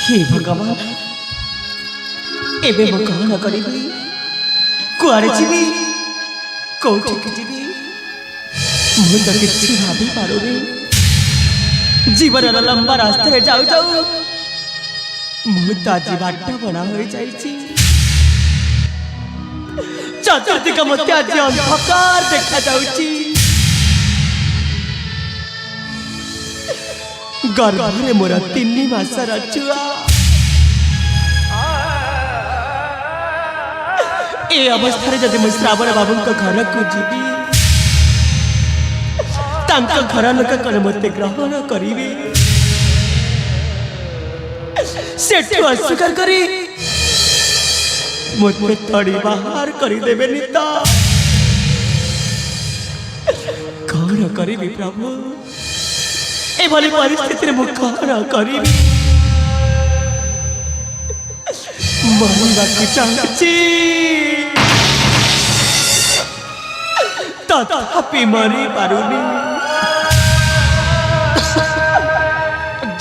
हे भगवान एबे मो कौन करिबी कुआरे जीवी कोठिक जीवी मु तो किछि भाबी पारुनी जीवन लंबा रास्ते रे जाऊ जाऊ मु तो आज बाटा बना हो जाइछि चतुर्दिक मते आज अंधकार देखा जाउछि गर्भरे मोर 3 मासर छुआ ए अवस्था जदि मु श्रावण बाबू घर को जीवी घर लोक कौन मत ग्रहण करेंगे सेठू अस्वीकार करी मते तड़ी बाहर करदेवे तो कौन करी प्रभु एभली परिस्थिति मु कौन करी मरवाक चाहूँगी तथापि मरी पारुनी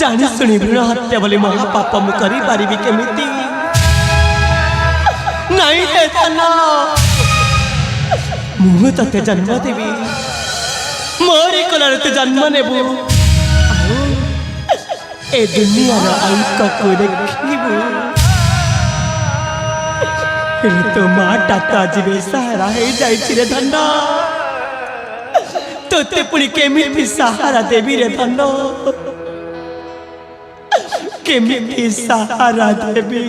जानी शुणी भ्रूण हत्या बोली महापाप मु करी पारिबी केमिति नहीं देना मु तते जन्म देवी मोरी कोलार तू जन्म नेबू ए दुनिया अंक को देखिबू तो माटा तो आज बेसहारा हो जाए धन तोते पुणी केमी सहारा देवी रे धन केमी सहारा देवी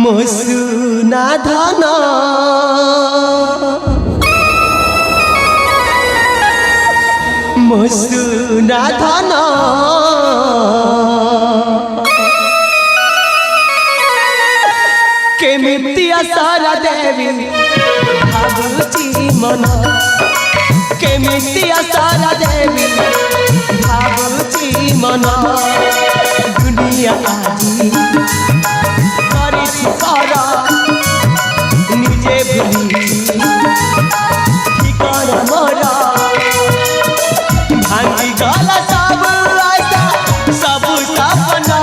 मो सुना धन मो सुना धन केमिति सारा देवी भावुची मन केमिति सारा देवी भावुची मन दुनिया आजी करिछि सारा निजे भूली ठिकाना मोरा भांगी गला सब आशा सब सपना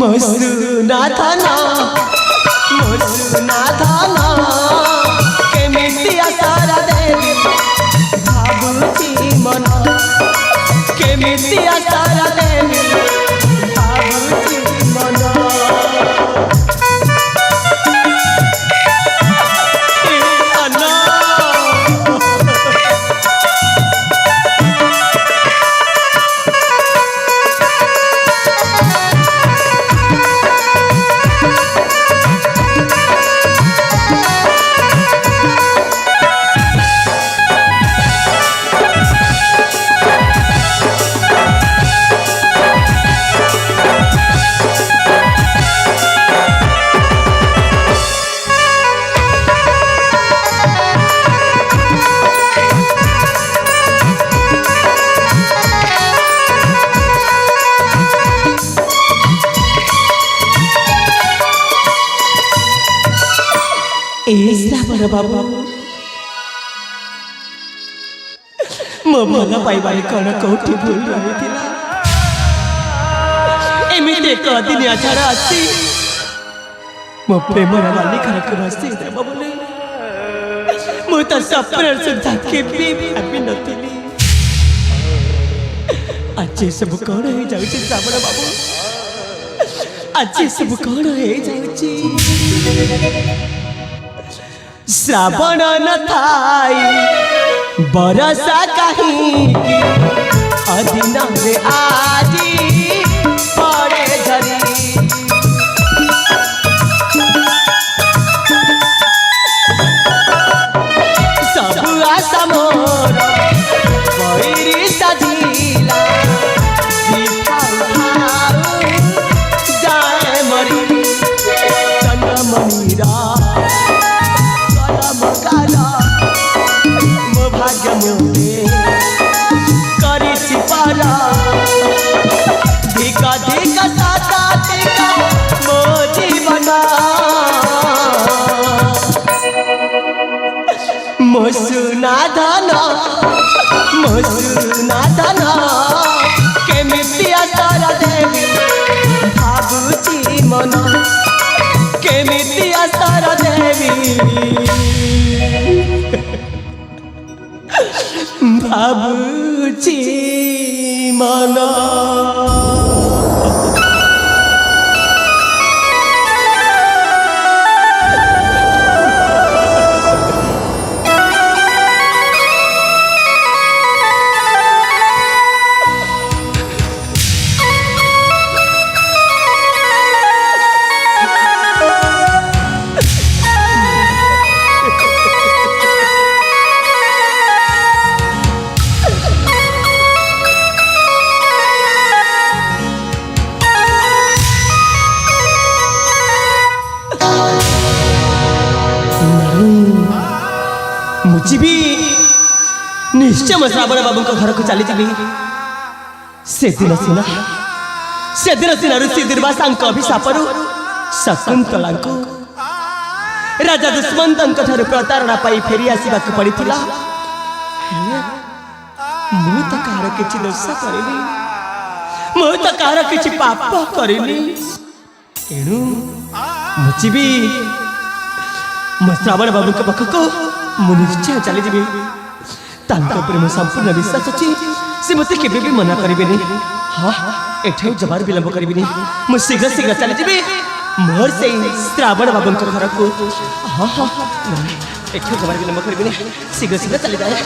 मसुना थाना केमिति सारा देवी भावुची मन केमिति सारा देवी भावुची मन श्रावण बाबू मो मन पाइबार कौन कौटी भूल रही एमती एक दिनिया छाड़ा आसी मो प्रेमर मालिकार को रसी देव बोले मु तो सपन सुधा केबी भाभी नथिली आज सब कौन हो जाउची श्रावण बाबू आज सब कौन हो जाउची श्रावण न थाई बरसा कहीं अधीन रे आजी पड़े झरी सब आशा मोर बैरी सधिला जाए मरी चंद्रमणिरा मो भाग्य मोरे करिछि पारा धिका धिका साता धिका मो जीवन मो धन मो सुना धन केमिति आसर देवी भाबुची मन केमिति आसर देवी भाबुची मन मुझी निश्चय मो श्रावण बाबू घर को चली जी से दिन सीना ऋषि दुर्वासा अभिशाप शकुंतला राजा दुष्मंत प्रतारणा पाई फेरी आसवा पड़ा मु तो कहार किसी दोष करनी मु तो कहार किसी पाप करनी एणु मुझी मो श्रावण बाबू पाखक मु निश्चय चली जी मुझे संपूर्ण विश्वास अच्छी से मत के मना करें हाँ एठ जबार विलंब करी मुझे शीघ्र शीघ्र चली जी मोर से श्रावण बाबू घर को हाँ हाँ एठ जबार विलंब करी शीघ्र शीघ्र चली जाए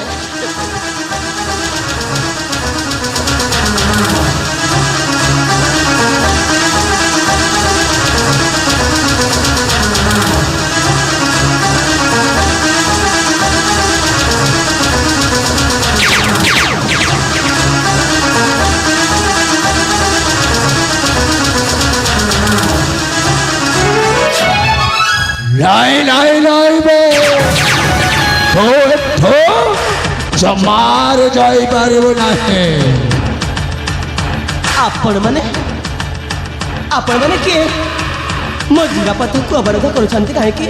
लाई बे तो जमार जाई पारिबो नाही आपण माने के मो जीवापथ को अवरोध करूछंती काहे कि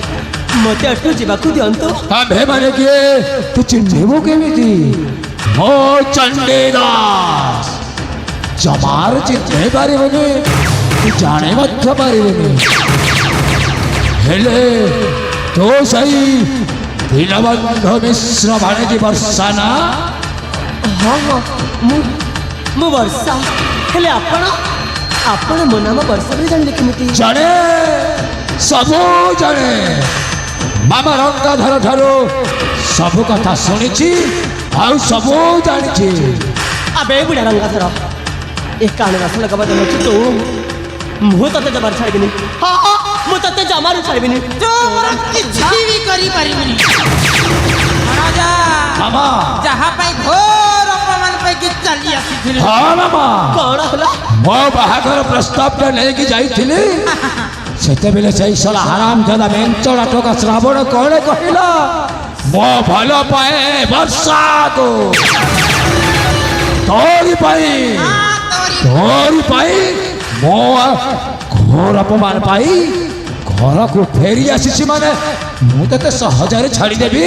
मते अटू जीवाकू दियंतो आबे माने के तू चिन्हबो केमिति मो चंडीदास जमार चिन्हे पारिबोनी तू जाने मध्य पारिबोनी हेले तो सही दीनबंधु मिश्र भाणजी वर्षा ना हाँ हाँ मु वर्षा हेले आपण मो नाम वर्षा भी जानले केमिति जाने सबो जाने मामा रंगाधर ठारो सब कथा सुनिछि आउ सबो जानिछि अबे बुढ़ा रंगाधर एक कान रस लगबा देनो तू मु तते जबार छाड़बिनी हाँ हाँ मु तते जमारू छाड़बिनी तो मोर किछि भी करी परिबिनी महाराजा मामा जहा पई घोर अपमान पे कि चली आसीथिले हाँ मामा कौन होला मो बाहागर प्रस्ताव टा लेके जाइथिले सेते बेले सही सला हराम जदा मेंचड़ा टोका श्रावण कौन कहिला मो भलो पाए वर्षा को तोरी पाई मो घोर अपमान पाई घर को फेरी आसी माने मु ते सहजरे छाड़ी देबी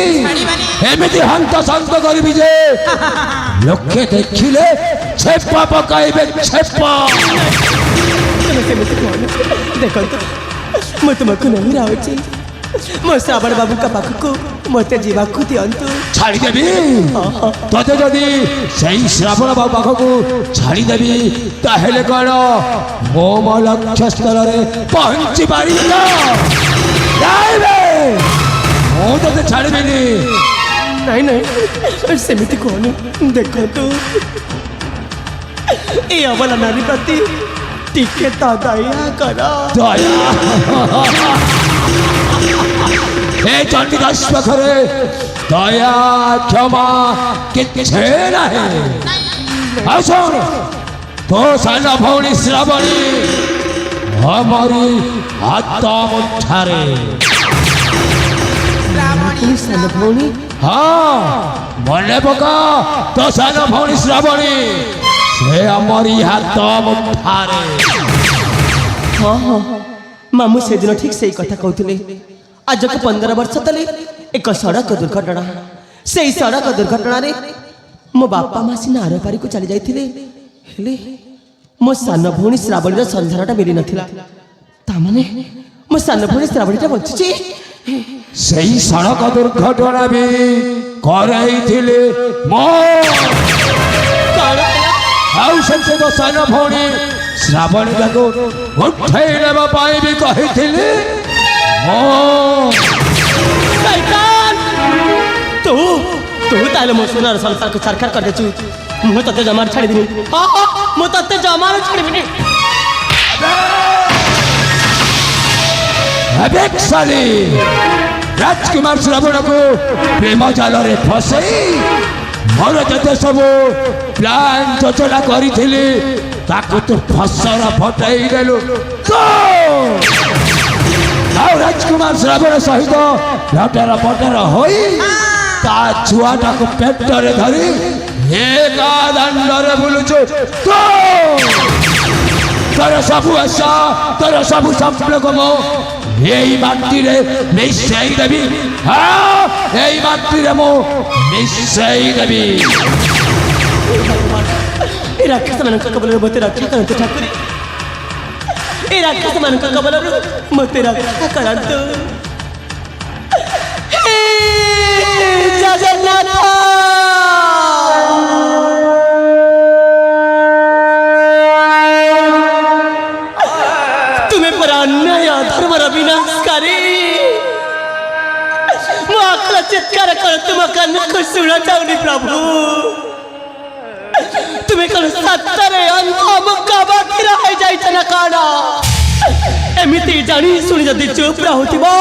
एमिति हंत संत करबी जे लोके देखिले छेपा पकाइबे छेपा देखो मु तुमको नहीं राउची मो श्रावण बाबू का पाख को मते जीवाकू दियंतु छाड़ी देबी तते जदि सही श्रावण बाबू पाख को छाड़ी देबी ताहेले कोन मो मो लक्ष्य स्थल रे पहुंची पारी ना जाइबे मो तते छाड़ीबेनी नहीं सेमिति कोन देखो तो ए अबला नारी प्रति टिके ता दया करा दया हे चंडीदास पाखरे दया क्षमा किछे नहीं आसन तो सान भौणी श्रावणी हमारी हाथ मुठारे सान भौणी हाँ मने पका तो सान भौणी श्रावणी से हमारी हाथ मुठारे हाँ हाँ मामू से दिन ठीक से कथा कहते आज को 15 वर्ष तले एक सड़क दुर्घटना से सड़क दुर्घटना मो बापा माँ सीना आर पारी को चली जाइथिले हेले मो सान भौणी श्रावणीर संधानटा मिली नथिला तामाने मो सान भौणी श्रावणीटा बंचिची সেই সড়ক দুর্ঘটনা বি করাইଥିଲେ মো ଆଉ ସେମିତି ତ ସାନ ଭଉଣୀ ଶ୍ରାବଣୀ ତାକୁ ଉଠେଇ ନେବା ପାଇଁ ବି କହିଥିଲି तू तू ताले मो सुनार संसार को सरकार कर देछु मु तते जमार छाड़ी दिनी हां मु तते जमार छाड़ी दिनी अबे साली राजकुमार श्रावण को प्रेम जाल रे फसई मोर जते सब प्लान योजना करिथिली ताको तो फसर फटाई देलु तो ଆଉ ରାଜକୁମାର ଶ୍ରାବଣ ସହିତ ଲଟର ପଟର ହୋଇ ତା ଛୁଆଟାକୁ ପେଟରେ ଧରି ଏକା ଦାଣ୍ଡରେ ବୁଲୁଛୁ ତୋର ସବୁ ଆଶା ତୋର ସବୁ ସମ୍ପର୍କ ମୁଁ ଏଇ ମାଟିରେ ମିଶାଇ ଦେବି ଏଇ ମାଟିରେ ମୁଁ ମିଶାଇ ଦେବି ରାକ୍ଷସ ମାନଙ୍କ କବଲରୁ ମୋତେ ରକ୍ଷା କରନ୍ତୁ ଠାକୁର ए राक्षस मान कबल मते रक्षा करंतु हे जगन्नाथ तुम्हें पर अन्याय धर्मर विनाशकारी मो आखला चित्कार कर तुम कान को सुना चाहूनी प्रभु तुम्हें कल सत्तरे अंत मुक्का बाकी रह जाई तना काना एमिति जानी सुनी जदी चुप रहउथिबो